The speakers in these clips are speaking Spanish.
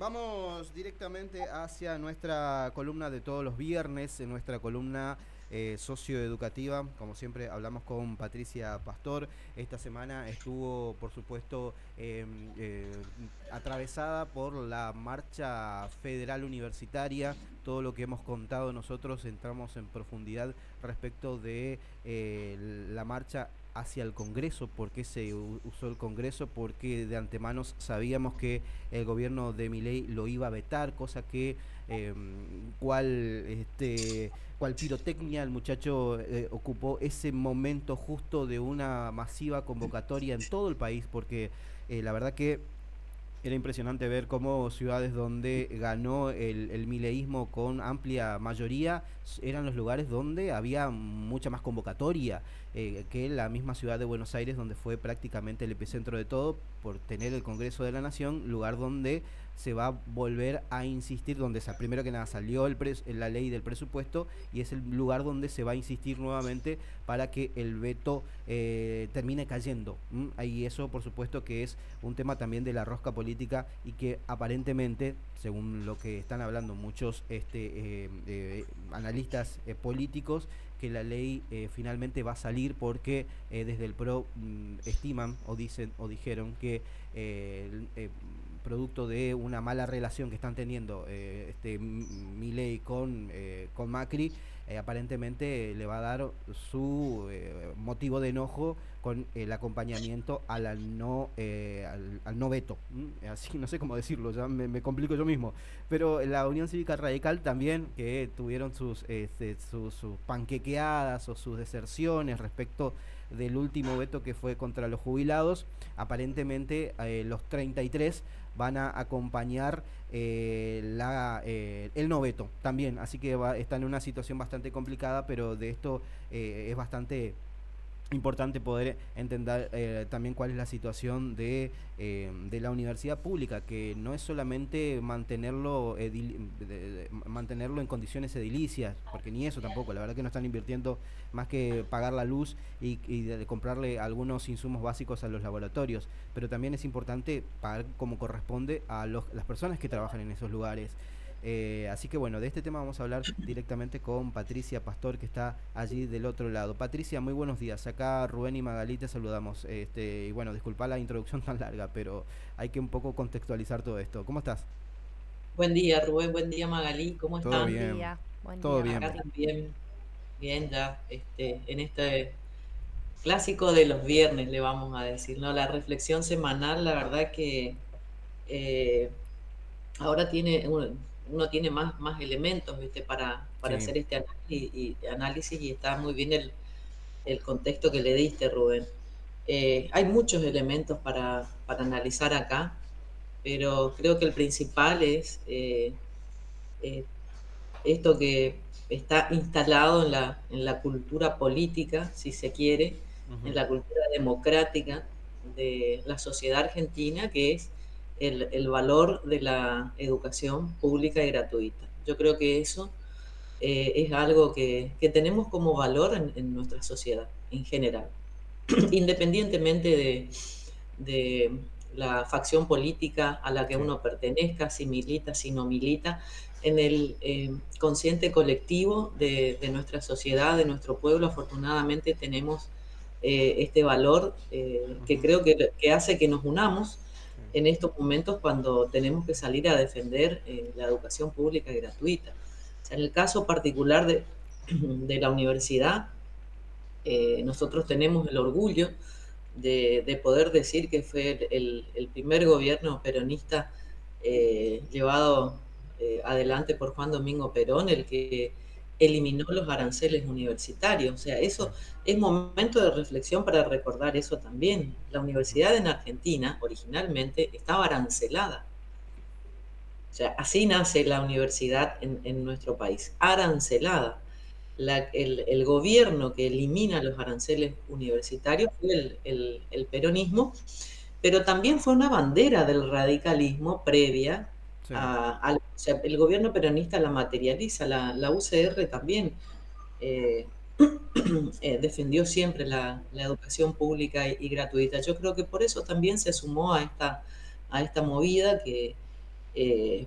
Vamos directamente hacia nuestra columna de todos los viernes, en nuestra columna socioeducativa. Como siempre, hablamos con Patricia Pastor. Esta semana estuvo, por supuesto, atravesada por la marcha federal universitaria. Todo lo que hemos contado nosotros entramos en profundidad respecto de la marcha hacia el Congreso, por qué se usó el Congreso, porque de antemano sabíamos que el gobierno de Milei lo iba a vetar, cosa que eh, cual, cual pirotecnia el muchacho ocupó ese momento justo de una masiva convocatoria en todo el país, porque la verdad que era impresionante ver cómo ciudades donde ganó el mileísmo con amplia mayoría eran los lugares donde había mucha más convocatoria que la misma ciudad de Buenos Aires, donde fue prácticamente el epicentro de todo por tener el Congreso de la Nación, lugar donde se va a volver a insistir, donde primero que nada salió la ley del presupuesto y es el lugar donde se va a insistir nuevamente para que el veto termine cayendo. Y eso por supuesto que es un tema también de la rosca política y que aparentemente, según lo que están hablando muchos analistas políticos, que la ley finalmente va a salir porque desde el PRO estiman o dicen o dijeron que producto de una mala relación que están teniendo Milei con Macri, aparentemente le va a dar su motivo de enojo con el acompañamiento al no veto. Así no sé cómo decirlo, ya me complico yo mismo. Pero la Unión Cívica Radical también, que tuvieron sus panquequeadas o sus deserciones respecto del último veto que fue contra los jubilados, aparentemente los 33 van a acompañar el no veto también, así que están en una situación bastante complicada, pero de esto es bastante importante poder entender también cuál es la situación de la universidad pública, que no es solamente mantenerlo en condiciones edilicias, porque ni eso tampoco, la verdad que no están invirtiendo más que pagar la luz y de comprarle algunos insumos básicos a los laboratorios, pero también es importante pagar como corresponde a las personas que trabajan en esos lugares. Así que bueno, de este tema vamos a hablar directamente con Patricia Pastor, que está allí del otro lado. Patricia, muy buenos días. Acá Rubén y Magalí te saludamos. Y bueno, disculpa la introducción tan larga, pero hay que un poco contextualizar todo esto. ¿Cómo estás? Buen día, Rubén. Buen día, Magalí. ¿Cómo Todo están? bien, Buen todo día, Acá bien. Magali. también, bien, ya en este clásico de los viernes, le vamos a decir, ¿no? La reflexión semanal, la verdad que eh, ahora uno tiene más elementos, ¿viste? Para Sí, hacer este análisis y está muy bien el contexto que le diste, Rubén. Hay muchos elementos para analizar acá, pero creo que el principal es eh, esto que está instalado en la cultura política, si se quiere, en ujú, la cultura democrática de la sociedad argentina, que es el valor de la educación pública y gratuita. Yo creo que eso es algo que tenemos como valor en nuestra sociedad en general, independientemente de la facción política a la que sí. uno pertenezca, si milita, si no milita, en el consciente colectivo de nuestra sociedad, de nuestro pueblo, afortunadamente tenemos este valor que Ujú, creo que hace que nos unamos sí. en estos momentos cuando tenemos que salir a defender la educación pública y gratuita. O sea, en el caso particular de la universidad, nosotros tenemos el orgullo de poder decir que fue el primer gobierno peronista llevado adelante por Juan Domingo Perón, el que eliminó los aranceles universitarios. O sea, Sí. eso es momento de reflexión para recordar eso también. La Ujú, universidad en Argentina originalmente estaba arancelada. O sea, así nace la universidad en nuestro país, arancelada. El gobierno que elimina los aranceles universitarios fue el peronismo, pero también fue una bandera del radicalismo previa sí. o sea, el gobierno peronista la materializa, la UCR también eh, defendió siempre la educación pública y gratuita. Yo creo que por eso también se sumó a esta movida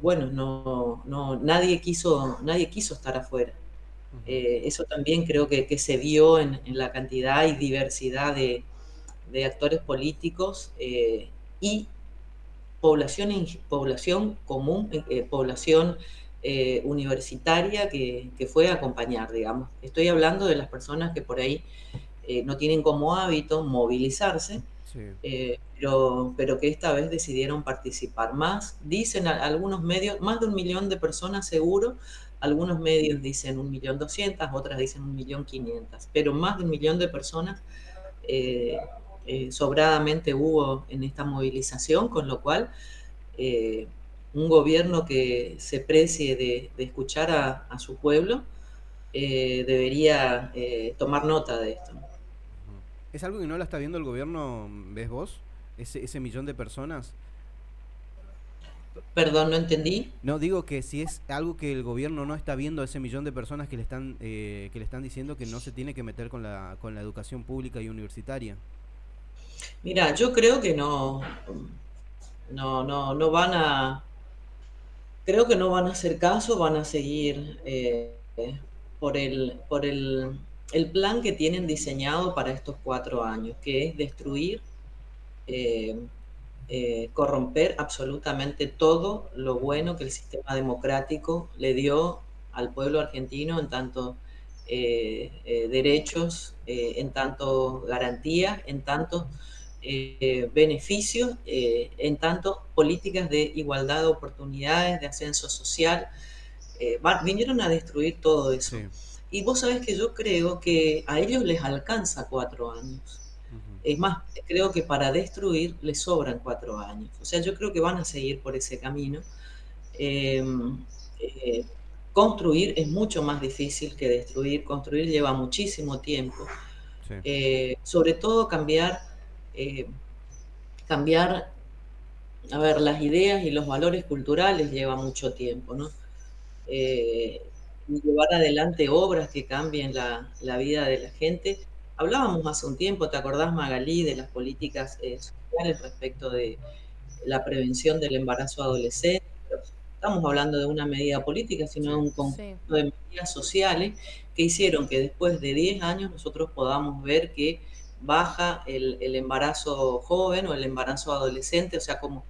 bueno, nadie quiso estar afuera. Ujú. Eso también creo que se vio en la cantidad y diversidad de actores políticos y población común, población universitaria que fue a acompañar, digamos. Estoy hablando de las personas que por ahí no tienen como hábito movilizarse, Sí. pero que esta vez decidieron participar más. Dicen algunos medios, más de 1 millón de personas seguro, algunos medios dicen 1.200.000, otras dicen 1.500.000, pero más de 1 millón de personas eh, sobradamente hubo en esta movilización, con lo cual eh, un gobierno que se precie de escuchar a su pueblo debería tomar nota de esto. Ujú. ¿Es algo que no la está viendo el gobierno, ves vos? Ese millón de personas. Perdón, no entendí. No, digo que si es algo que el gobierno no está viendo a ese millón de personas que le están diciendo que no se tiene que meter con la educación pública y universitaria. Mira, yo creo que no van creo que no van a hacer caso, van a seguir por el plan que tienen diseñado para estos 4 años, que es destruir, eh, corromper absolutamente todo lo bueno que el sistema democrático le dio al pueblo argentino en tanto derechos, en tanto garantías, en tanto beneficios, en tanto políticas de igualdad de oportunidades, de ascenso social. Vinieron a destruir todo eso. Sí. Y vos sabés que yo creo que a ellos les alcanza 4 años. Ujú. Es más, creo que para destruir les sobran 4 años. O sea, yo creo que van a seguir por ese camino. Eh, eh, Construir es mucho más difícil que destruir. Construir lleva muchísimo tiempo. Sí. Sobre todo eh, cambiar, a ver, las ideas y los valores culturales lleva mucho tiempo, ¿no? eh, y llevar adelante obras que cambien la vida de la gente. Hablábamos hace un tiempo, ¿te acordás, Magalí, de las políticas sociales respecto de la prevención del embarazo adolescente? Pero estamos hablando de una medida política, sino de Sí. un conjunto Sí, de medidas sociales que hicieron que después de 10 años nosotros podamos ver que baja el embarazo joven o el embarazo adolescente, o sea, como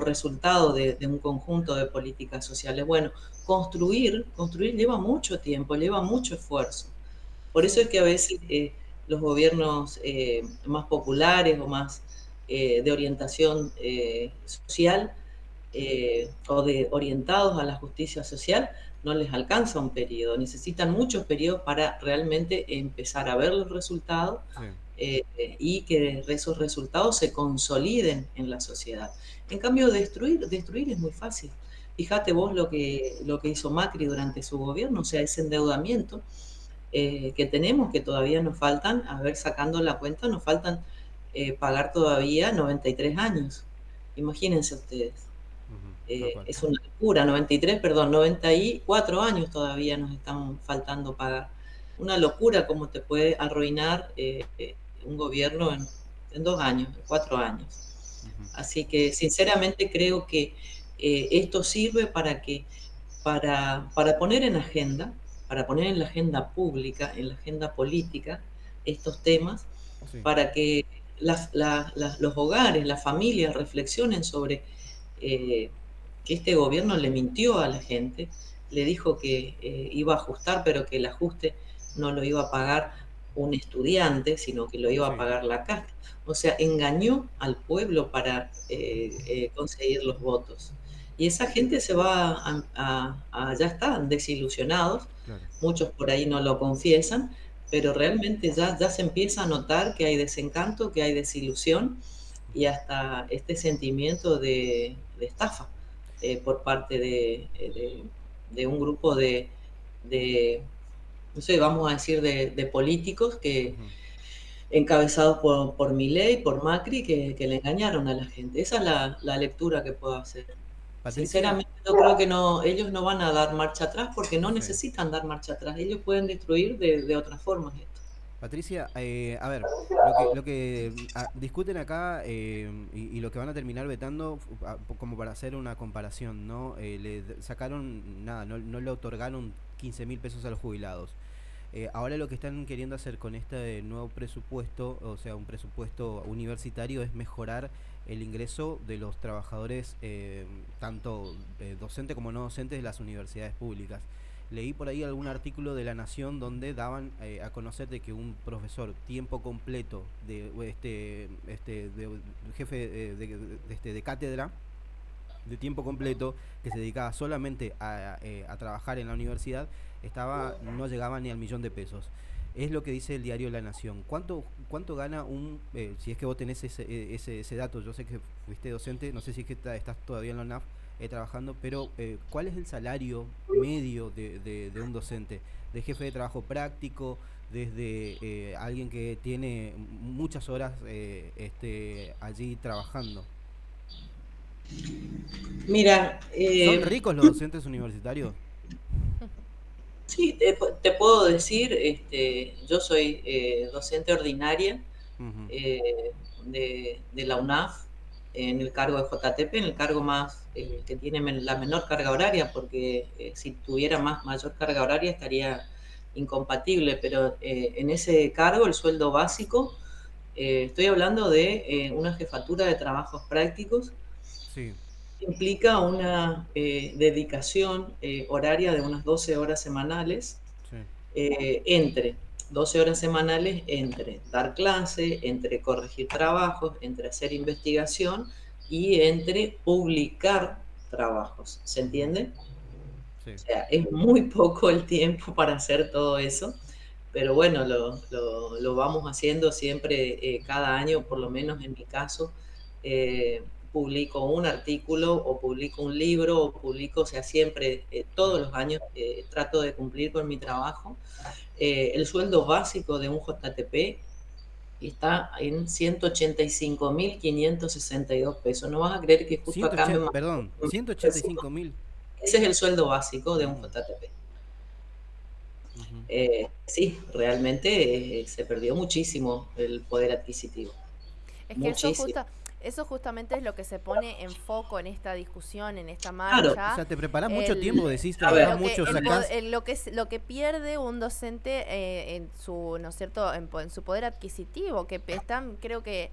resultado de un conjunto de políticas sociales. Bueno, construir lleva mucho tiempo, lleva mucho esfuerzo. Por eso sí, es que a veces los gobiernos más populares o más de orientación social o de orientados a la justicia social no les alcanza un periodo, necesitan muchos periodos para realmente empezar a ver los resultados Sí. y que esos resultados se consoliden en la sociedad. En cambio, destruir es muy fácil. Fíjate vos lo que hizo Macri durante su gobierno, o sea, ese endeudamiento que tenemos, que todavía nos faltan, a ver, sacando la cuenta, nos faltan pagar todavía 93 años. Imagínense ustedes. Ujú. Tal cual. Es una locura, 93, perdón, 94 años todavía nos están faltando pagar. Una locura como te puede arruinar un gobierno en 2 años, en 4 años. Ujú. Así que sinceramente creo que esto sirve para poner en agenda, para poner en la agenda pública, en la agenda política, estos temas, Sí. para que los hogares, las familias reflexionen sobre eh, que este gobierno le mintió a la gente, le dijo que iba a ajustar, pero que el ajuste no lo iba a pagar un estudiante, sino que lo iba a Sí. pagar la casta. O sea, engañó al pueblo para conseguir los votos. Y esa gente se va ya están desilusionados, Claro. muchos por ahí no lo confiesan, pero realmente ya se empieza a notar que hay desencanto, que hay desilusión y Ujú. hasta este sentimiento de estafa por parte de un grupo de, no sé, vamos a decir, de políticos que Ujú. encabezados por Milei, por Macri, que le engañaron a la gente. Esa es la lectura que puedo hacer. Patricia. Sinceramente, yo creo que no, ellos no van a dar marcha atrás porque no Sí. necesitan dar marcha atrás. Ellos pueden destruir de otras formas esto. Patricia, a ver, lo que discuten acá y lo que van a terminar vetando, como para hacer una comparación, ¿no? Sacaron, nada, no le otorgaron 15.000 pesos a los jubilados. Ahora lo que están queriendo hacer con este nuevo presupuesto, o sea, un presupuesto universitario, es mejorar el ingreso de los trabajadores, tanto docentes como no docentes de las universidades públicas. Leí por ahí algún artículo de La Nación donde daban a conocer de que un profesor tiempo completo de jefe de cátedra de tiempo completo que se dedicaba solamente a trabajar en la universidad, no llegaba ni al 1.000.000 de pesos. Es lo que dice el diario La Nación. ¿Cuánto gana si es que vos tenés ese dato? Yo sé que fuiste docente, no sé si es que estás todavía en la UNAF trabajando, pero ¿cuál es el salario medio de un docente? De jefe de trabajo práctico, desde alguien que tiene muchas horas allí trabajando. Mira, ¿Son ricos los docentes universitarios? sí, te puedo decir, yo soy docente ordinaria Ujú. de la UNAF en el cargo de JTP, en el cargo más que tiene la menor carga horaria, porque si tuviera mayor carga horaria estaría incompatible, pero en ese cargo el sueldo básico, estoy hablando de una jefatura de trabajos prácticos, Sí, implica una dedicación horaria de unas 12 horas semanales, sí. entre 12 horas semanales entre dar clase, entre corregir trabajos, entre hacer investigación y entre publicar trabajos. ¿Se Ujú. entiende? Sí. O sea, es muy poco el tiempo para hacer todo eso, pero bueno, lo vamos haciendo siempre, cada año, por lo menos en mi caso, publico un artículo o publico un libro o publico, o sea, siempre, todos los años trato de cumplir con mi trabajo. El sueldo básico de un JTP está en 185.562 pesos. No vas a creer que justo acá me 180, mandó perdón, un 185.000. ese es el sueldo básico de un Mm, JTP. ujú. Sí, realmente se perdió muchísimo el poder adquisitivo. Es que Muchísimo. eso justamente es lo que se pone en foco en esta discusión, en esta Claro, O marcha. sea, te preparás mucho El, tiempo, decís, a trabajás ver, lo que mucho, sacás. lo que pierde un docente en su, ¿no es cierto?, en su poder adquisitivo, que están, creo que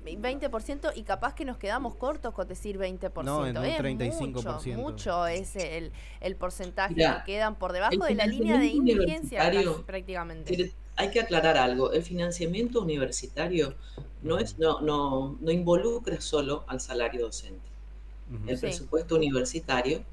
20% y capaz que nos quedamos cortos con decir No, en 20%. un Es 35%. mucho es el porcentaje que mira, quedan por el debajo de la línea de financiamiento indigencia universitario, prácticamente. hay que aclarar algo, el financiamiento universitario Ujú, no involucra solo al salario docente. ujú. El Sí, presupuesto universitario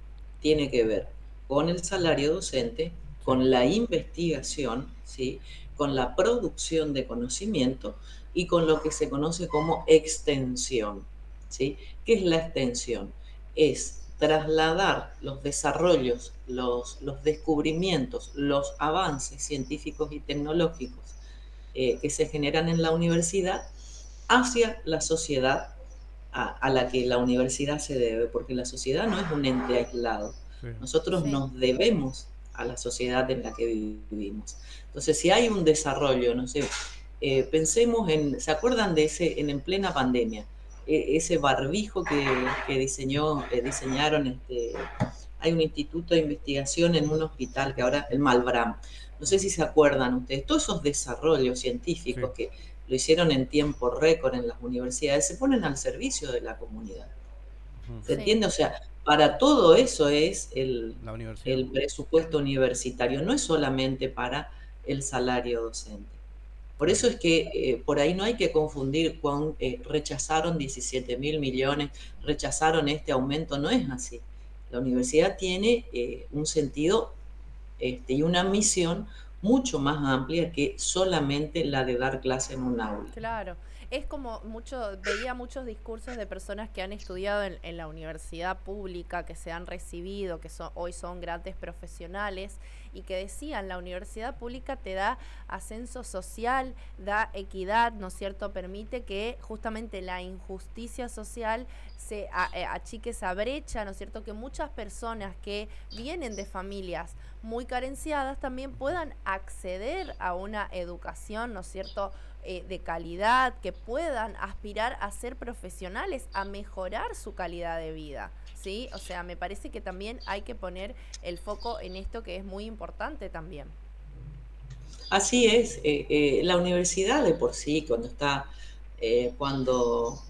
tiene que ver con el salario docente, Sí, con la investigación, ¿sí? Con la producción de conocimiento y con lo que se conoce como extensión. ¿Sí? ¿Qué es la extensión? Es trasladar los desarrollos, los descubrimientos, los avances científicos y tecnológicos que se generan en la universidad hacia la sociedad a la que la universidad se debe, porque la sociedad no es un ente aislado. sí. Nosotros sí. nos debemos a la sociedad en la que vivimos. Entonces, si hay un desarrollo, no sé, pensemos ¿se acuerdan de ese, en plena pandemia, ese barbijo que diseñaron, hay un instituto de investigación en un hospital que ahora, el Malbram, no sé Ujú, si se acuerdan ustedes, todos esos desarrollos sí. científicos que lo hicieron en tiempo récord en las universidades, se ponen al servicio de la comunidad. Ujú. ¿Se Sí. entiende? O sea, para todo eso es La universidad. el presupuesto universitario, no es solamente para el salario docente. Por eso Claro. es que por ahí no hay que confundir con rechazaron 17.000 millones, rechazaron este aumento, no es así. La universidad tiene un sentido y una misión mucho más amplia que solamente la de dar clase en un aula. Claro, es como veía muchos discursos de personas que han estudiado en la universidad pública, que se han recibido, hoy son grandes profesionales, y que decían, la universidad pública te da ascenso social, da equidad, ¿no es cierto? Permite que justamente la injusticia social achique esa brecha, ¿no es cierto? Que muchas personas que vienen de familias muy carenciadas también puedan acceder a una educación, ¿no es cierto?, de calidad, que puedan aspirar a ser profesionales, a mejorar su calidad de vida, ¿sí? O sea, me parece que también hay que poner el foco en esto, que es muy importante también. Así es, la universidad de por sí, cuando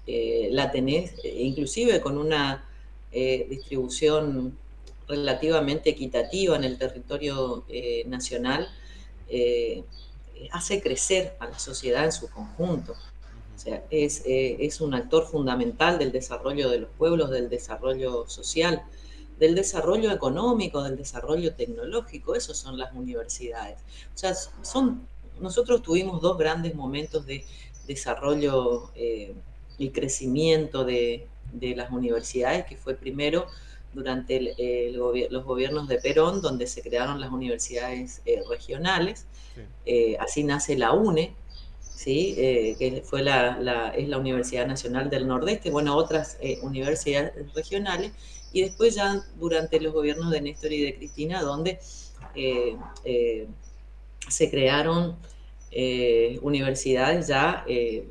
la tenés, inclusive con una distribución relativamente equitativa en el territorio nacional, eh, hace crecer a la sociedad en su conjunto. O sea, es un actor fundamental del desarrollo de los pueblos, del desarrollo social, del desarrollo económico, del desarrollo tecnológico. Esos son las universidades. O sea, nosotros tuvimos dos grandes momentos de desarrollo y crecimiento de las universidades, que fue primero durante los gobiernos de Perón, donde se crearon las universidades regionales. Sí. Así nace la UNE, ¿sí? Que fue es la Universidad Nacional del Nordeste, bueno, otras universidades regionales, y después ya durante los gobiernos de Néstor y de Cristina, donde se crearon universidades ya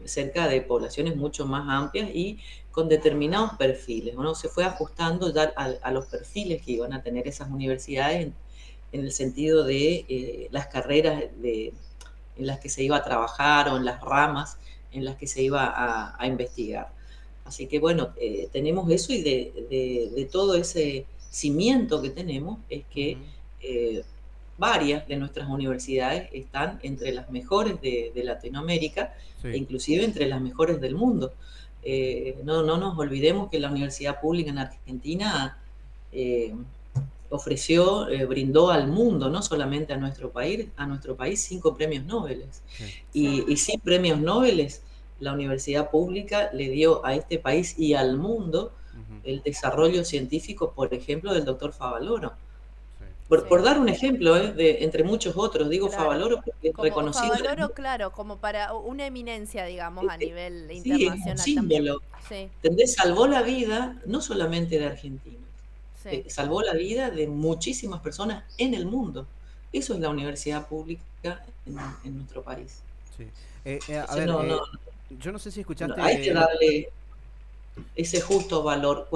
cerca de poblaciones mucho más amplias y con determinados perfiles, ¿no? Se fue ajustando ya a los perfiles que iban a tener esas universidades en el sentido de las carreras en las que se iba a trabajar o en las ramas en las que se iba a investigar. Así que bueno, tenemos eso, y de todo ese cimiento que tenemos es que varias de nuestras universidades están entre las mejores de Latinoamérica, sí, e inclusive entre las mejores del mundo. No nos olvidemos que la universidad pública en Argentina brindó al mundo, no solamente a nuestro país 5 premios Nobel. Sí. Y sin premios Nobel, la universidad pública le dio a este país y al mundo el desarrollo científico, por ejemplo, del doctor Favaloro. Por dar un ejemplo, entre muchos otros, digo, claro, Favaloro porque es reconocido. Favaloro, claro, como para una eminencia, digamos, a nivel internacional. Sí, un símbolo. Sí. Salvó la vida no solamente de argentinos, sí, salvó la vida de muchísimas personas en el mundo. Eso es la universidad pública en nuestro país. Sí. Yo no sé si escuchaste... hay que darle ese justo valor.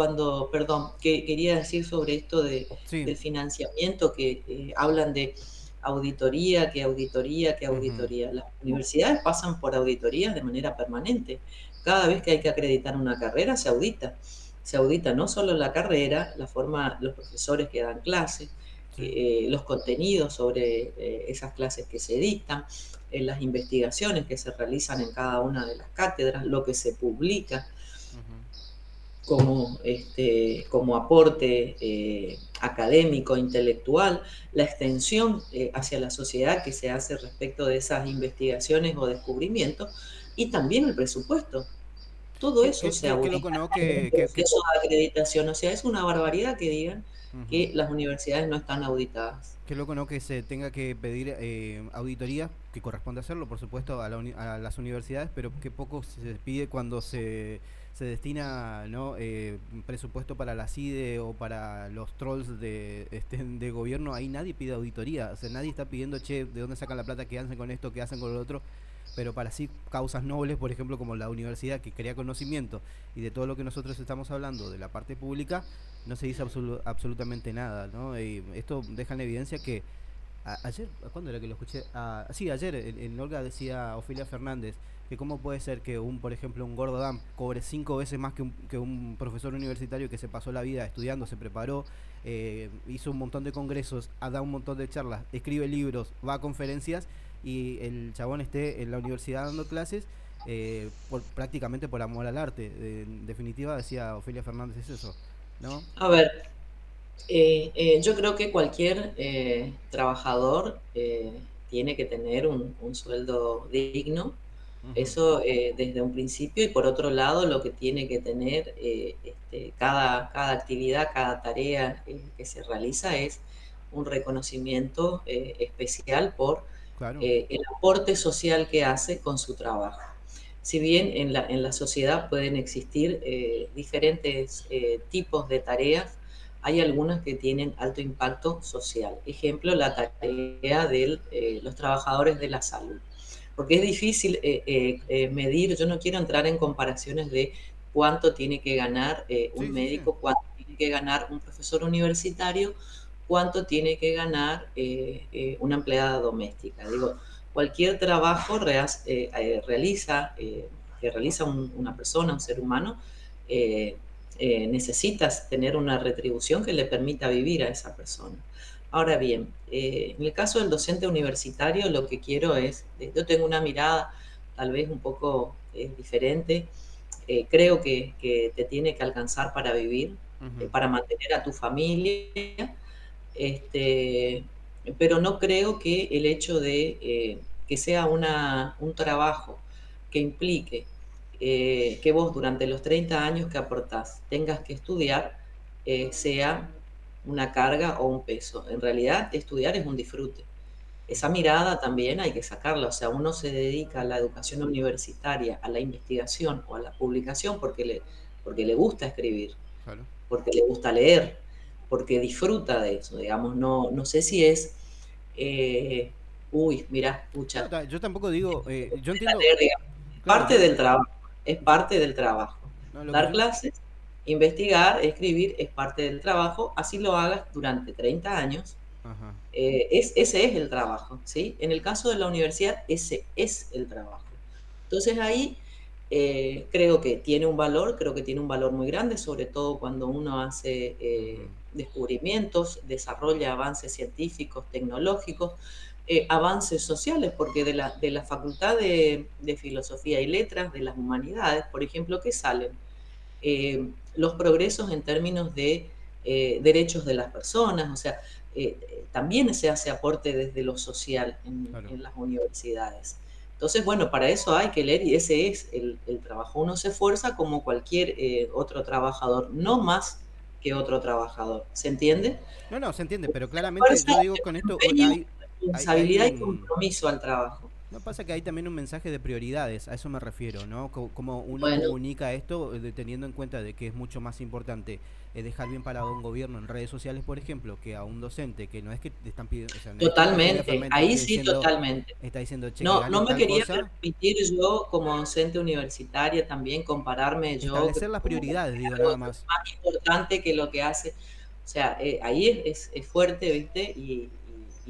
Quería decir sobre esto del financiamiento, que hablan de auditoría. Las universidades pasan por auditorías de manera permanente. Cada vez que hay que acreditar una carrera, se audita. Se audita no solo la carrera, los profesores que dan clases, los contenidos sobre esas clases que se dictan, las investigaciones que se realizan en cada una de las cátedras, lo que se publica como aporte académico, intelectual, la extensión hacia la sociedad que se hace respecto de esas investigaciones o descubrimientos, y también el presupuesto. Todo eso se audita en el proceso de acreditación. O sea, es una barbaridad que digan que las universidades no están auditadas. Qué loco, ¿no? Que se tenga que pedir auditoría, que corresponde hacerlo, por supuesto, a las universidades, pero que poco se pide cuando se destina, ¿no? Presupuesto para la CIDE o para los trolls de gobierno. Ahí nadie pide auditoría, o sea, nadie está pidiendo, che, ¿de dónde sacan la plata? ¿Qué hacen con esto? ¿Qué hacen con lo otro? Pero para sí causas nobles, por ejemplo, como la universidad, que crea conocimiento, y de todo lo que nosotros estamos hablando de la parte pública, no se dice absolutamente nada, ¿no? Y esto deja en evidencia que ayer, ¿cuándo era que lo escuché? Sí, ayer en Olga decía Ofelia Fernández que cómo puede ser que por ejemplo, un Gordo Dam cobre 5 veces más que un profesor universitario que se pasó la vida estudiando, se preparó, hizo un montón de congresos, da un montón de charlas, escribe libros, va a conferencias, y el chabón esté en la universidad dando clases prácticamente por amor al arte. En definitiva, decía Ofelia Fernández, es eso, ¿no? A ver, yo creo que cualquier trabajador tiene que tener un sueldo digno, Ujú. Eso desde un principio, y por otro lado lo que tiene que tener cada actividad, cada tarea que se realiza es un reconocimiento especial por Claro. el aporte social que hace con su trabajo. Si bien en la sociedad pueden existir diferentes tipos de tareas, hay algunas que tienen alto impacto social. Ejemplo, la tarea de los trabajadores de la salud. Porque es difícil medir, yo no quiero entrar en comparaciones de cuánto tiene que ganar un Sí, sí, sí. médico, cuánto tiene que ganar un profesor universitario, cuánto tiene que ganar una empleada doméstica. Digo, cualquier trabajo que realiza una persona, un ser humano, necesitas tener una retribución que le permita vivir a esa persona. Ahora bien, en el caso del docente universitario, lo que quiero es, yo tengo una mirada tal vez un poco diferente. Creo que te tiene que alcanzar para vivir, Ujú. para mantener a tu familia, este, pero no creo que el hecho de que sea un trabajo que implique que vos durante los 30 años que aportás tengas que estudiar, sea una carga o un peso. En realidad, estudiar es un disfrute. Esa Ujú. mirada también hay que sacarla, o sea, uno se dedica a la educación universitaria, a la investigación o a la publicación porque le gusta escribir, Claro. porque le gusta leer, porque disfruta de eso, digamos, no sé si es, eh, uy, mira, No, pucha, yo tampoco digo, yo entiendo, leer, digamos, claro, parte del trabajo, es yo, parte del trabajo. no, lo que Dar yo, clases, investigar, escribir es parte del trabajo, así lo hagas durante 30 años, ajá. ese es el trabajo, ¿sí? En el caso de la universidad, ese es el trabajo. Entonces ahí creo que tiene un valor, creo que tiene un valor muy grande, sobre todo cuando uno hace Ujú. descubrimientos, desarrolla avances científicos, tecnológicos, avances sociales, porque de la Facultad de Filosofía y Letras, de las Humanidades, por ejemplo, ¿qué salen? Los progresos en términos de derechos de las personas, o sea, también se hace aporte desde lo social Claro. en las universidades. Entonces, bueno, para eso hay que leer y ese es el trabajo. Uno se esfuerza como cualquier otro trabajador, no más que otro trabajador. ¿Se entiende? No, no, se entiende, pero claramente Fuerza, yo digo con esto, empeño, hay responsabilidad y un, compromiso al trabajo. no pasa que hay también un mensaje de prioridades, a eso me refiero, ¿no? Como uno Bueno, comunica esto, teniendo en cuenta de que es mucho más importante dejar bien parado a un gobierno en redes sociales, por ejemplo, que a un docente, que no es que te están pidiendo, o sea, no es que Eugenia totalmente, Fermenta ahí sí, totalmente. está diciendo, che, que No, no ganen me tal quería cosa, permitir yo, como docente universitaria, también compararme yo establecer las como prioridades, digo, algo nada más. más importante que lo que hace. O sea, ahí es fuerte, ¿viste? Y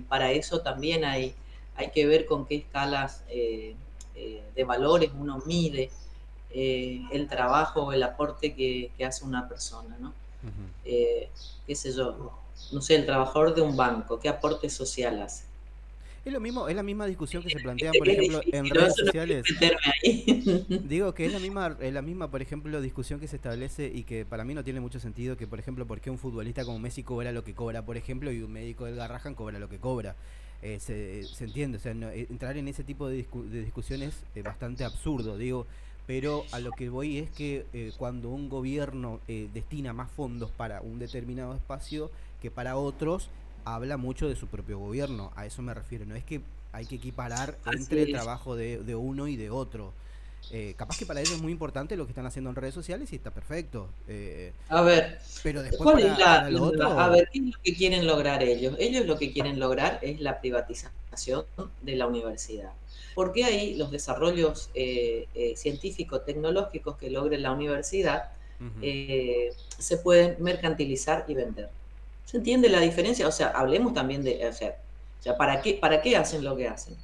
para eso también hay que ver con qué escalas de valores uno mide el trabajo o el aporte que hace una persona, ¿no? Ujú. Eh, qué sé yo, no sé, el trabajador de un banco, ¿qué aporte social hace? Es lo mismo, es la misma discusión que se plantean, Viste por que es ejemplo, en difícil, ¿no? redes Eso no quiero sociales. meterme ahí. Digo que es la misma, por ejemplo, discusión que se establece y que para mí no tiene mucho sentido que, por ejemplo, por qué un futbolista como Messi cobra lo que cobra, por ejemplo, y un médico del Garrahan cobra lo que cobra. Se entiende, o sea, entrar en ese tipo de discusiones es bastante absurdo, digo, pero a lo que voy es que cuando un gobierno destina más fondos para un determinado espacio que para otros, habla mucho de su propio gobierno, a eso me refiero, no es que hay que equiparar entre el Así es. trabajo de uno y de otro. Capaz que para ellos es muy importante lo que están haciendo en redes sociales y está perfecto. A ver, Pero después ¿cuál es para lo a otro, ver, qué es lo que quieren lograr ellos? Ellos lo que quieren lograr es la privatización de la universidad. Porque ahí los desarrollos científicos, tecnológicos que logre la universidad ujú, se pueden mercantilizar y vender. ¿Se entiende la diferencia? O sea, hablemos también o sea, ¿para qué hacen lo que hacen?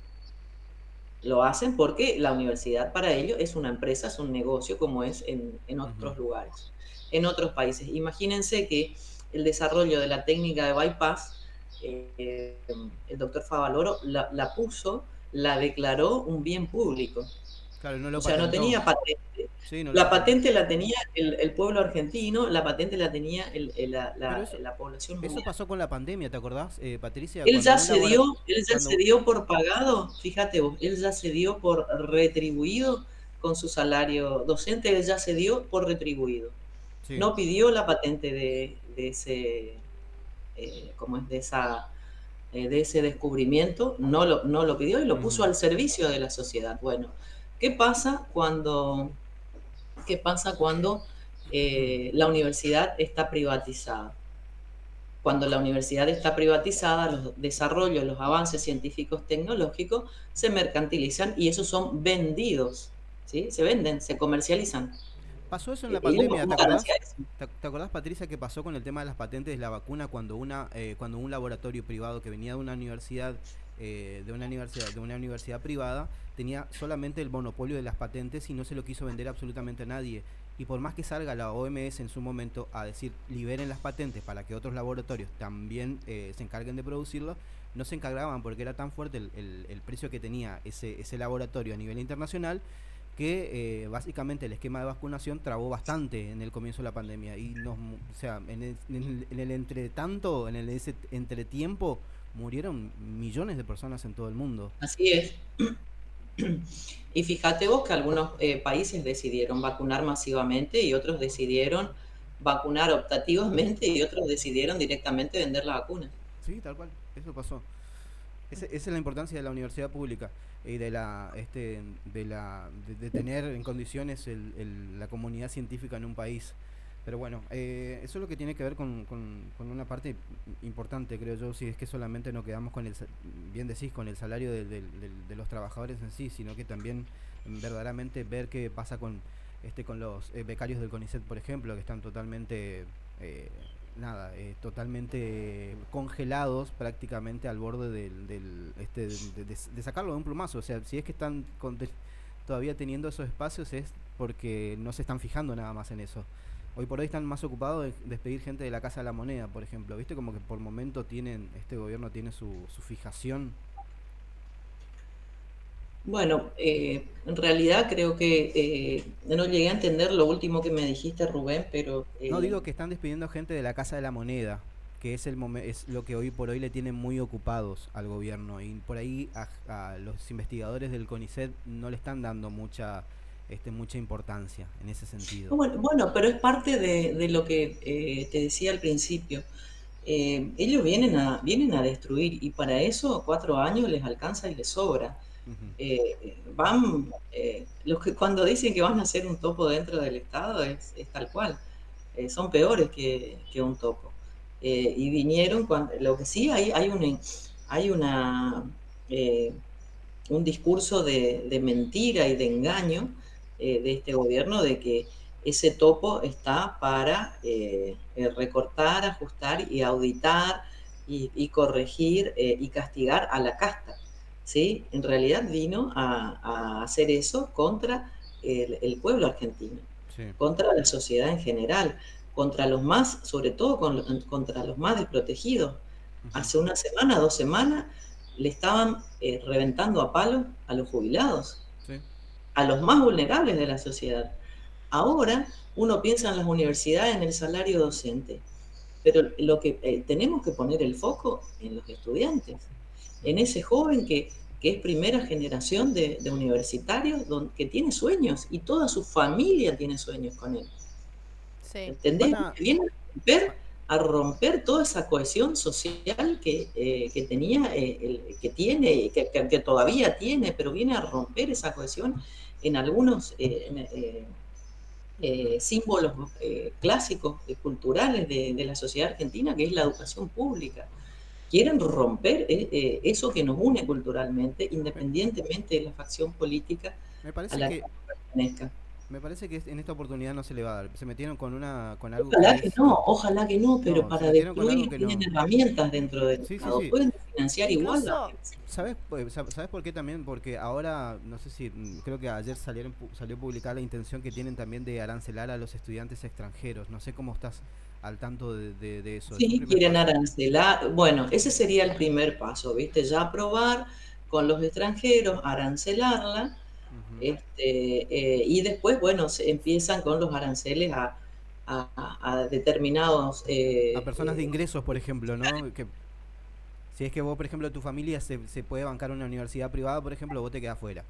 Lo hacen porque la universidad para ellos es una empresa, es un negocio como es en ujú, otros lugares, en otros países. Imagínense que el desarrollo de la técnica de bypass, eh, el doctor Favaloro la puso, la declaró un bien público. claro, no O lo sea, no patentó. tenía patente. Sí, no lo La quitaron. patente la tenía el pueblo argentino, la patente la tenía Pero eso, la población eso mundial. pasó con la pandemia, ¿te acordás, Patricia? Él Cuando ya un se dio, laboratorio... él ya se Cuando... dio por pagado, fíjate vos, él ya se dio por retribuido con su salario docente, él ya se dio por retribuido. Sí. No pidió la patente de ese, como es de ese descubrimiento, no lo pidió y lo puso Ujú. al servicio de la sociedad. Bueno, ¿qué pasa cuando, qué pasa cuando la universidad está privatizada? Cuando la universidad está privatizada, los desarrollos, los avances científicos tecnológicos se mercantilizan y esos son vendidos, ¿sí? Se venden, se comercializan. Pasó eso en la Ellos pandemia, ¿te buscan hacia acordás? eso. ¿Te acordás, Patricia, que pasó con el tema de las patentes de la vacuna cuando cuando un laboratorio privado que venía de una universidad privada tenía solamente el monopolio de las patentes y no se lo quiso vender absolutamente a nadie? Y por más que salga la OMS en su momento a decir liberen las patentes para que otros laboratorios también se encarguen de producirlo, no se encargaban porque era tan fuerte el precio que tenía ese laboratorio a nivel internacional que básicamente el esquema de vacunación trabó bastante en el comienzo de la pandemia y o sea, en el entretanto, en ese entretiempo murieron millones de personas en todo el mundo. Así es. Y fíjate vos que algunos países decidieron vacunar masivamente y otros decidieron vacunar optativamente y otros decidieron directamente vender la vacuna. Sí, tal cual, eso pasó. Esa es la importancia de la universidad pública y de tener en condiciones la comunidad científica en un país. Pero bueno, eso es lo que tiene que ver con una parte importante, creo yo, si es que solamente no quedamos con bien decís, con el salario de los trabajadores en sí, sino que también verdaderamente ver qué pasa con los becarios del CONICET, por ejemplo, que están totalmente eh, totalmente congelados prácticamente al borde de sacarlo de un plumazo. O sea, si es que están todavía teniendo esos espacios es porque no se están fijando nada más en eso. Hoy por hoy están más ocupados de despedir gente de la Casa de la Moneda, por ejemplo. ¿Viste? Como que por momento este gobierno tiene su fijación. Bueno, en realidad creo que no llegué a entender lo último que me dijiste, Rubén, pero No digo que están despidiendo gente de la Casa de la Moneda, que es lo que hoy por hoy le tienen muy ocupados al gobierno y por ahí a los investigadores del CONICET no le están dando mucha importancia en ese sentido. bueno, pero es parte de lo que te decía al principio. Ellos vienen a destruir y para eso 4 años les alcanza y les sobra. Ujú. Los que cuando dicen que van a ser un topo dentro del Estado es tal cual. Son peores que un topo. Y vinieron cuando, lo que sí hay eh, un discurso de mentira y de engaño de este gobierno de que ese topo está para recortar, ajustar y auditar corregir y castigar a la casta. ¿Sí? En realidad vino a hacer eso contra el pueblo argentino, Sí. contra la sociedad en general, contra los más, sobre todo contra los más desprotegidos. Ujú. Hace una semana, 2 semanas, le estaban reventando a palos a los jubilados, Sí. a los más vulnerables de la sociedad. Ahora uno piensa en las universidades, en el salario docente, pero lo que tenemos que poner el foco en los estudiantes, en Ujú. ese joven que es primera generación de universitarios, que tiene sueños y toda su familia tiene sueños con él. Sí. ¿Entendés? Van a... Que viene a romper toda esa cohesión social que tenía, que tiene, que todavía tiene, pero viene a romper esa cohesión en algunos símbolos clásicos, culturales de la sociedad argentina, que es la educación pública. Quieren romper eso que nos une culturalmente, me, independientemente de la facción política me a parece la que que pertenezca. me parece que en esta oportunidad no se le va a dar. Se metieron con algo que es Ojalá que no, pero no, se para metieron con algo destruir que tienen no. herramientas dentro del Sí, sí, Estado. sí. Pueden financiar igual la Incluso, organización. ¿Sabes por qué también? Porque ahora, no sé si, creo que ayer salió publicada la intención que tienen también de arancelar a los estudiantes extranjeros. No sé cómo estás al tanto de eso. ¿Es un Sí, primer quieren paso? arancelar. Bueno, ese sería el primer paso, ¿viste? Ya aprobar con los extranjeros, arancelarla Ujú. Y después, bueno, se empiezan con los aranceles a determinados... A personas de ingresos, por ejemplo, ¿no? Que si es que vos, por ejemplo, tu familia se puede bancar una universidad privada, por ejemplo, vos te quedás fuera.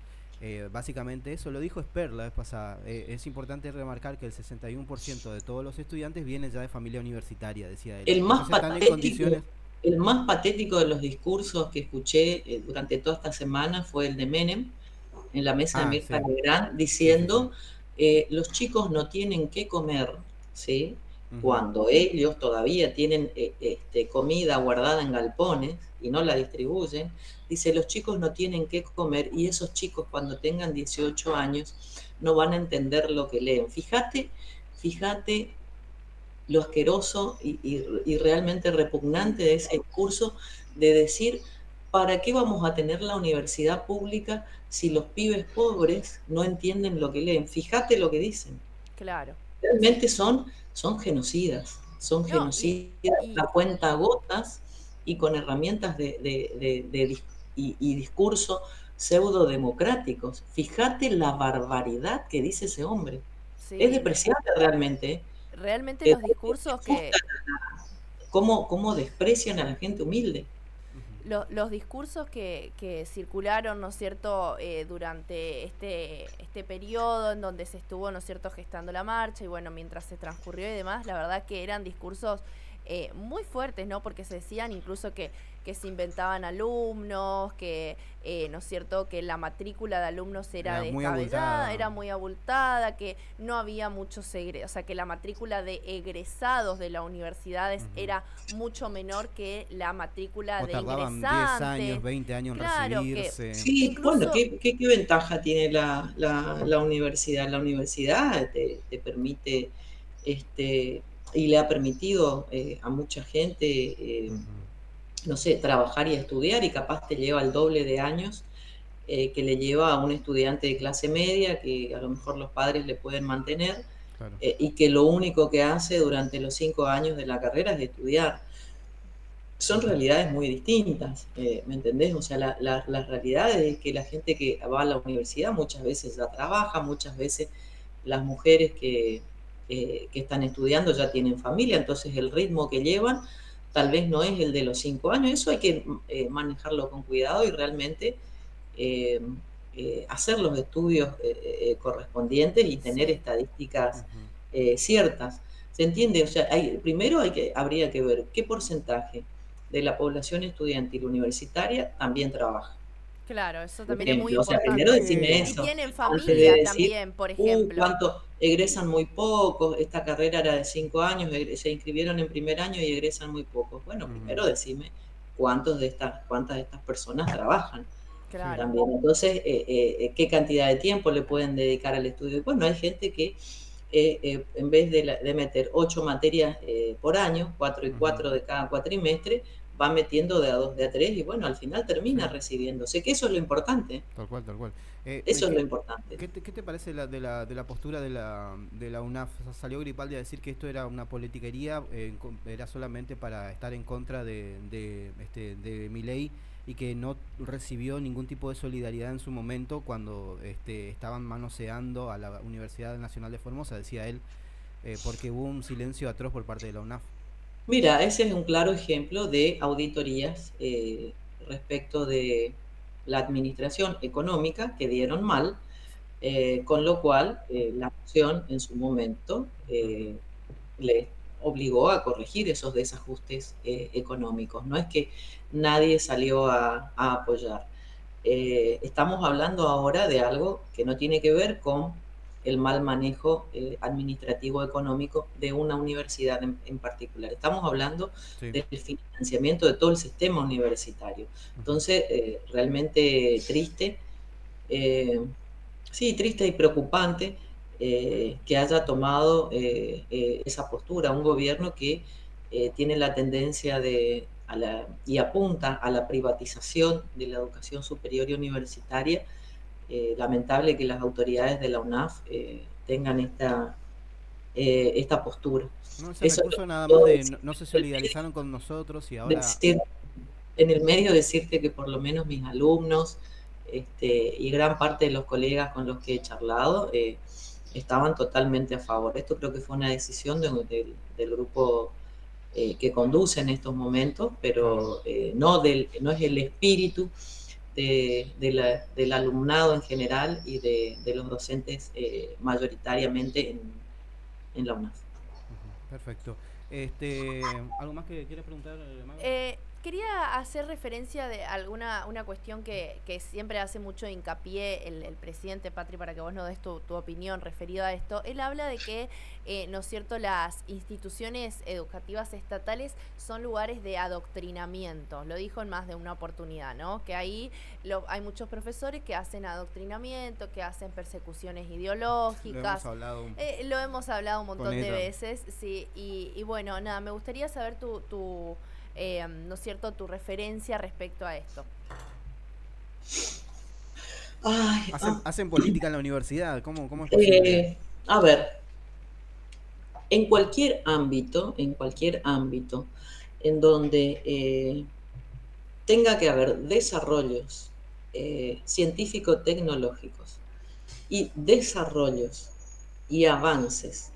Básicamente eso lo dijo Esper la vez pasada. Es importante remarcar que el 61% de todos los estudiantes vienen ya de familia universitaria, decía él. el más Entonces están en patético, condiciones... el más patético de los discursos que escuché durante toda esta semana fue el de Menem en la mesa de Ah, Mirta sí, Legrand, sí, sí, sí. diciendo los chicos no tienen que comer, ¿sí? Ujú. Cuando ellos todavía tienen comida guardada en galpones y no la distribuyen, dice los chicos no tienen que comer y esos chicos cuando tengan 18 años no van a entender lo que leen. Fíjate lo asqueroso y realmente repugnante de ese discurso de decir, ¿para qué vamos a tener la universidad pública si los pibes pobres no entienden lo que leen? Fíjate lo que dicen. Claro, sí. Realmente son son No, genocidas y a cuenta gotas y con herramientas y discurso pseudo democráticos. Fíjate la barbaridad que dice ese hombre. Es sí, despreciable realmente. realmente los Porque discursos justo cómo desprecian a la gente humilde. Ujú. los discursos que circularon, ¿no es cierto?, durante este periodo en donde se estuvo, ¿no es cierto?, gestando la marcha y bueno, mientras se transcurrió y demás, la verdad que eran discursos muy fuertes, ¿no? Porque se decían incluso que se inventaban alumnos, que, ¿no es cierto?, que la matrícula de alumnos era Era muy descabellada, abultada. era muy abultada, que no había muchos o sea, que la matrícula de egresados de las universidades Ujú. era mucho menor que la matrícula O de tardaban 10 ingresantes. años, 20 años en Claro, que recibirse. Sí, bueno, incluso, qué ventaja tiene la universidad? La universidad te permite, este, y le ha permitido a mucha gente, Ujú. no sé, trabajar y estudiar y capaz te lleva el doble de años que le lleva a un estudiante de clase media que a lo mejor los padres le pueden mantener Claro. y que lo único que hace durante los 5 años de la carrera es estudiar. Son Ujú. realidades muy distintas, ¿me entendés? O sea, la realidad es que la gente que va a la universidad muchas veces ya trabaja, muchas veces las mujeres que están estudiando ya tienen familia, entonces el ritmo que llevan tal vez no es el de los 5 años, eso hay que manejarlo con cuidado y realmente eh, hacer los estudios correspondientes y tener sí, estadísticas Ujú. ciertas. ¿Se entiende? O sea, primero habría que ver qué porcentaje de la población estudiantil universitaria también trabaja. claro, eso Por también es muy ejemplo, o sea, primero importante. decime Sí. Y eso, tienen antes de familia decir, también, por ejemplo. cuánto egresan muy pocos, esta carrera era de 5 años, se inscribieron en primer año y egresan muy pocos. Bueno, Ujú. primero decime cuántas de estas personas trabajan Sí. Claro, también. Entonces, ¿qué cantidad de tiempo le pueden dedicar al estudio? Bueno, hay gente que en vez de meter 8 materias por año, 4 y 4 Ujú. de cada cuatrimestre, va metiendo de a 2, de a 3 y bueno, al final termina Sí. recibiéndose, que eso es lo importante, Tal cual, tal cual. eso es lo importante. ¿Qué te parece de la postura de la UNAF? O sea, salió Gripaldi a decir que esto era una politiquería, era solamente para estar en contra de Milei y que no recibió ningún tipo de solidaridad en su momento cuando estaban manoseando a la Universidad Nacional de Formosa, decía él, porque hubo un silencio atroz por parte de la UNAF. Mira, ese es un claro ejemplo de auditorías respecto de la administración económica que dieron mal, con lo cual la nación en su momento Ujú. le obligó a corregir esos desajustes económicos. No es que nadie salió a apoyar. Estamos hablando ahora de algo que no tiene que ver con el mal manejo administrativo económico de una universidad en particular. Estamos hablando Sí. del financiamiento de todo el sistema universitario. Ujú. Entonces, realmente triste, eh, sí, triste y preocupante que haya tomado esa postura un gobierno que tiene la tendencia y apunta a la privatización de la educación superior y universitaria. Lamentable que las autoridades de la UNAF tengan esta postura. No, ese Eso es lo recurso que nada más puedo de decir. no se En el medio solidarizaron con nosotros y ahora... decir, en el medio decirte que por lo menos mis alumnos y gran parte de los colegas con los que he charlado estaban totalmente a favor. Esto creo que fue una decisión del grupo que conduce en estos momentos, pero no es el espíritu del alumnado en general y de los docentes mayoritariamente en la UNAF. Perfecto. ¿Algo más que quieras preguntar, Maga? Quería hacer referencia de una cuestión que siempre hace mucho hincapié el presidente, Patri, para que vos nos des tu opinión referido a esto. Él habla de que, ¿no es cierto?, las instituciones educativas estatales son lugares de adoctrinamiento. Lo dijo en más de una oportunidad, ¿no? Que ahí hay muchos profesores que hacen adoctrinamiento, que hacen persecuciones ideológicas. Lo hemos hablado un montón de veces, sí. Y bueno, nada, me gustaría saber ¿no es cierto?, tu referencia respecto a esto. ¿Hacen política en la universidad? ¿Cómo es posible? A ver, en cualquier ámbito en donde tenga que haber desarrollos científico-tecnológicos y desarrollos y avances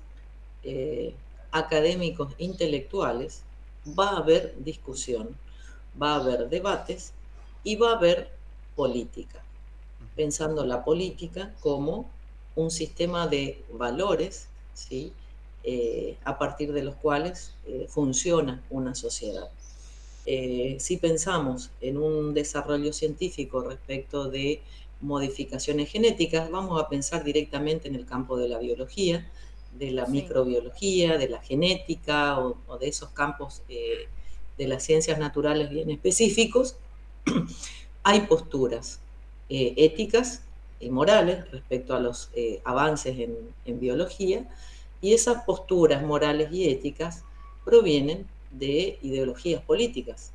académicos intelectuales, va a haber discusión, va a haber debates y va a haber política, pensando la política como un sistema de valores, ¿sí? A partir de los cuales funciona una sociedad. Si pensamos en un desarrollo científico respecto de modificaciones genéticas, vamos a pensar directamente en el campo de la biología, de la microbiología, de la genética o de esos campos de las ciencias naturales bien específicos. Hay posturas éticas y morales respecto a los avances en biología, y esas posturas morales y éticas provienen de ideologías políticas.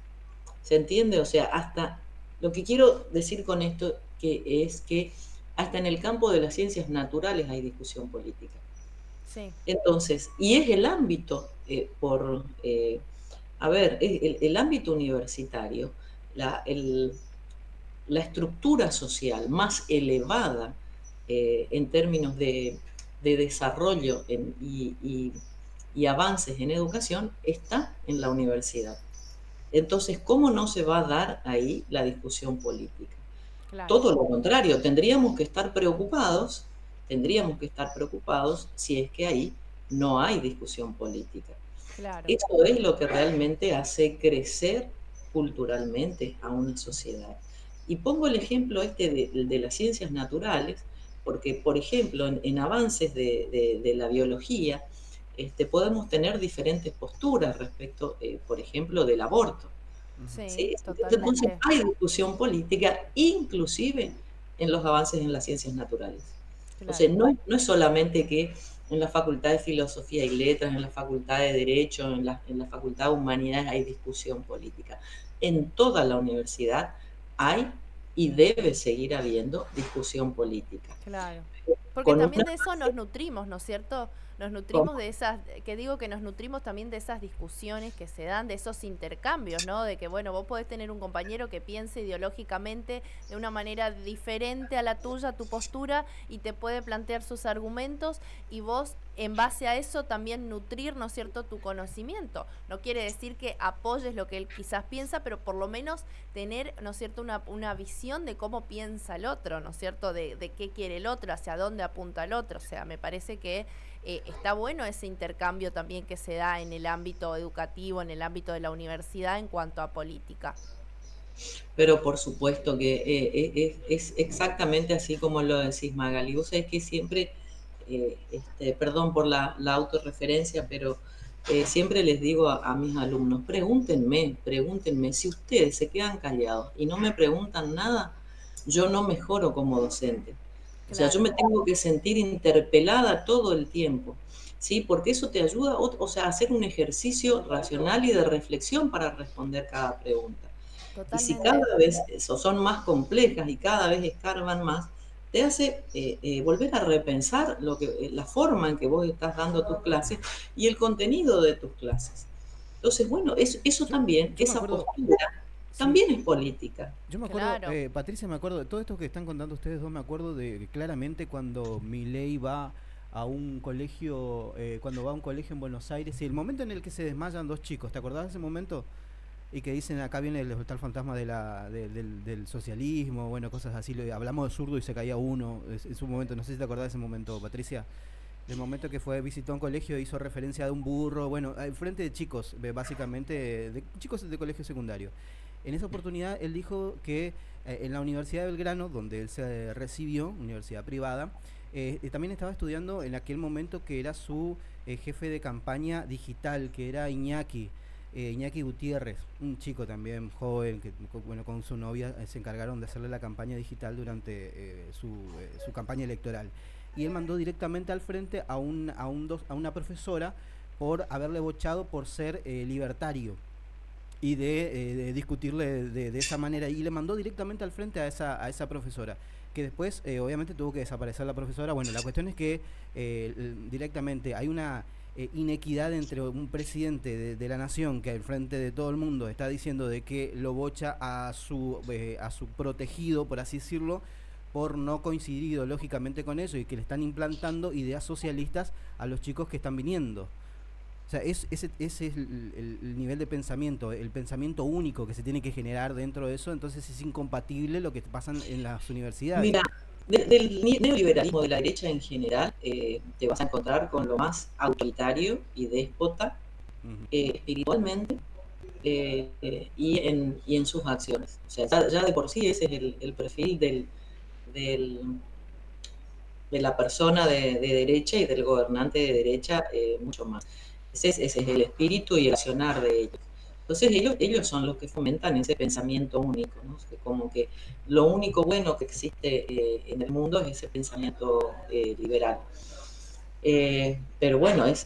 ¿Se entiende? O sea, hasta lo que quiero decir con esto es que hasta en el campo de las ciencias naturales hay discusión política. Sí. Entonces, y es el ámbito, el ámbito universitario, la estructura social más elevada en términos de desarrollo y avances en educación está en la universidad. Entonces, ¿cómo no se va a dar ahí la discusión política? Claro. Todo lo contrario, tendríamos que estar preocupados si es que ahí no hay discusión política. Claro. Eso es lo que realmente hace crecer culturalmente a una sociedad. Y pongo el ejemplo de las ciencias naturales, porque, por ejemplo, en avances de la biología, podemos tener diferentes posturas respecto, por ejemplo, del aborto. Sí, ¿sí? Entonces hay discusión política, inclusive en los avances en las ciencias naturales. Claro. O sea, no es solamente que en la Facultad de Filosofía y Letras, en la Facultad de Derecho, en la Facultad de Humanidades hay discusión política. En toda la universidad hay y debe seguir habiendo discusión política. Claro. Porque también de eso nos nutrimos, ¿no es cierto? Nos nutrimos de esas, nos nutrimos también de esas discusiones que se dan, de esos intercambios, ¿no? De que, bueno, vos podés tener un compañero que piense ideológicamente de una manera diferente a la tuya, tu postura, y te puede plantear sus argumentos, y vos, en base a eso, también nutrir, ¿no es cierto?, tu conocimiento. No quiere decir que apoyes lo que él quizás piensa, pero por lo menos tener, ¿no es cierto?, una visión de cómo piensa el otro, ¿no es cierto?, de qué quiere el otro, hacia dónde apunta el otro. O sea, me parece que está bueno ese intercambio también que se da en el ámbito educativo, en el ámbito de la universidad en cuanto a política. Pero por supuesto que es exactamente así como lo decís, Magali. Vos sabés que siempre, perdón por la autorreferencia, pero siempre les digo a mis alumnos, pregúntenme, si ustedes se quedan callados y no me preguntan nada, yo no mejoro como docente. O sea, yo me tengo que sentir interpelada todo el tiempo, ¿sí? Porque eso te ayuda, o sea, a hacer un ejercicio racional y de reflexión para responder cada pregunta. Totalmente. Y si cada vez son más complejas y cada vez escarban más, te hace volver a repensar la forma en que vos estás dando tus clases y el contenido de tus clases. Entonces, bueno, eso también, esa postura también es política. Yo me acuerdo, Claro. Patricia, me acuerdo de todo esto que están contando ustedes dos, me acuerdo de claramente cuando Milei va a un colegio, cuando va a un colegio en Buenos Aires, y el momento en el que se desmayan dos chicos, ¿te acordás de ese momento? Y que dicen, acá viene está el fantasma del socialismo, bueno, cosas así, hablamos de zurdo y se caía uno, es un momento, no sé si te acordás de ese momento, Patricia. El momento que fue, visitó un colegio, hizo referencia a un burro, bueno, al frente de chicos, básicamente, de chicos de colegio secundario. En esa oportunidad él dijo que en la Universidad de Belgrano, donde él se recibió, universidad privada, también estaba estudiando en aquel momento que era su jefe de campaña digital, que era Iñaki Gutiérrez, un chico también joven, que bueno, con su novia se encargaron de hacerle la campaña digital durante su campaña electoral. Y él mandó directamente al frente a una profesora por haberle bochado por ser libertario y de discutirle de esa manera, y le mandó directamente al frente a esa profesora, que después obviamente tuvo que desaparecer la profesora. Bueno, la cuestión es que directamente hay una inequidad entre un presidente de la nación que al frente de todo el mundo está diciendo de que lo bocha a su protegido, por así decirlo, por no coincidir ideológicamente con eso, y que le están implantando ideas socialistas a los chicos que están viniendo. O sea, ese es el nivel de pensamiento, el pensamiento único que se tiene que generar dentro de eso. Entonces es incompatible lo que pasa en las universidades. Mira, del neoliberalismo de la derecha en general, te vas a encontrar con lo más autoritario y déspota, espiritualmente, y en sus acciones. O sea, ya de por sí ese es el perfil de la persona de derecha y del gobernante de derecha, mucho más. Ese es el espíritu y el accionar de ellos. Entonces ellos son los que fomentan ese pensamiento único, ¿no? Como que lo único bueno que existe en el mundo es ese pensamiento liberal. Pero bueno, es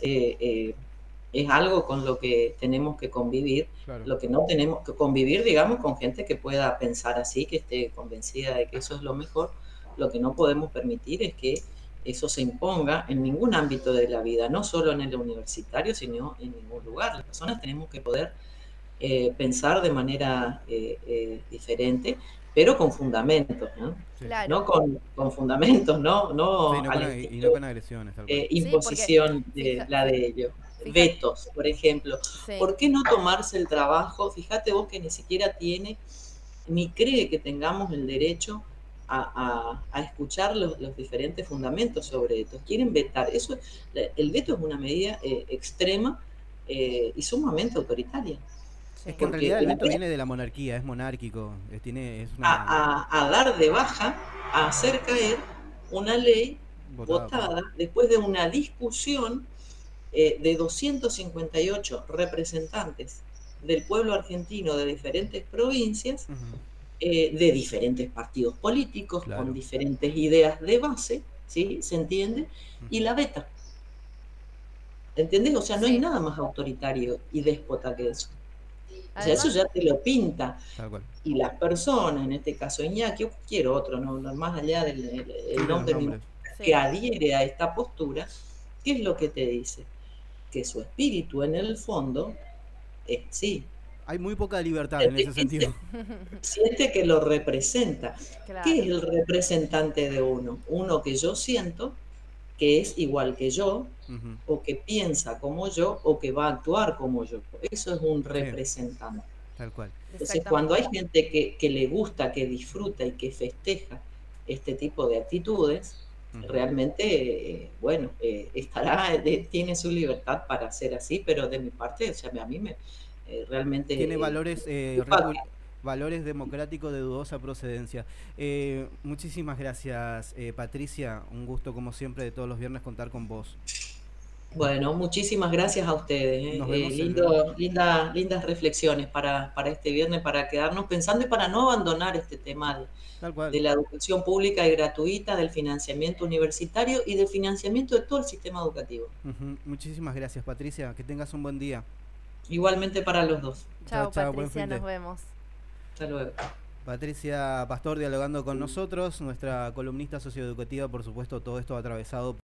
algo con lo que tenemos que convivir. Claro. Lo que no tenemos que convivir, digamos, con gente que pueda pensar así, que esté convencida de que eso es lo mejor. Lo que no podemos permitir es que eso se imponga en ningún ámbito de la vida, no solo en el universitario, sino en ningún lugar. Las personas tenemos que poder pensar de manera diferente, pero con fundamentos, ¿no? Claro. No con fundamentos, no sí, y no con agresiones. Imposición la de ellos. Vetos, por ejemplo. Sí. ¿Por qué no tomarse el trabajo? Fíjate vos que ni siquiera tiene, ni cree que tengamos el derecho a escuchar los diferentes fundamentos sobre esto. Quieren vetar. El veto es una medida extrema y sumamente autoritaria. Es que en realidad el veto viene de la monarquía, es monárquico. A dar de baja, a hacer caer una ley votada después de una discusión de 258 representantes del pueblo argentino de diferentes provincias, de diferentes partidos políticos, claro, con diferentes ideas de base, ¿sí? ¿Se entiende? Y la veta. ¿Entendés? O sea, no hay nada más autoritario y déspota que eso. O sea, eso ya te lo pinta. Y las personas, en este caso Iñaki o cualquier otro, no más allá del nombre que adhiere a esta postura, ¿qué es lo que te dice? Que su espíritu en el fondo es sí. Hay muy poca libertad en ese sentido. Siente que lo representa. Claro. ¿Qué es el representante de uno? Uno que yo siento que es igual que yo, o que piensa como yo, o que va a actuar como yo. Eso es un representante. Sí, tal cual. Entonces, cuando hay gente que le gusta, que disfruta y que festeja este tipo de actitudes, realmente, bueno, tiene su libertad para hacer así, pero de mi parte, o sea, a mí me realmente... Tiene valores democráticos de dudosa procedencia. Muchísimas gracias, Patricia. Un gusto, como siempre, de todos los viernes contar con vos. Bueno, muchísimas gracias a ustedes. Lindas reflexiones para este viernes, para quedarnos pensando y para no abandonar este tema de la educación pública y gratuita, del financiamiento universitario y del financiamiento de todo el sistema educativo. Muchísimas gracias, Patricia. Que tengas un buen día. Igualmente para los dos. Chao, Patricia, nos vemos. Hasta luego. Patricia Pastor dialogando con nosotros, nuestra columnista socioeducativa, por supuesto, todo esto atravesado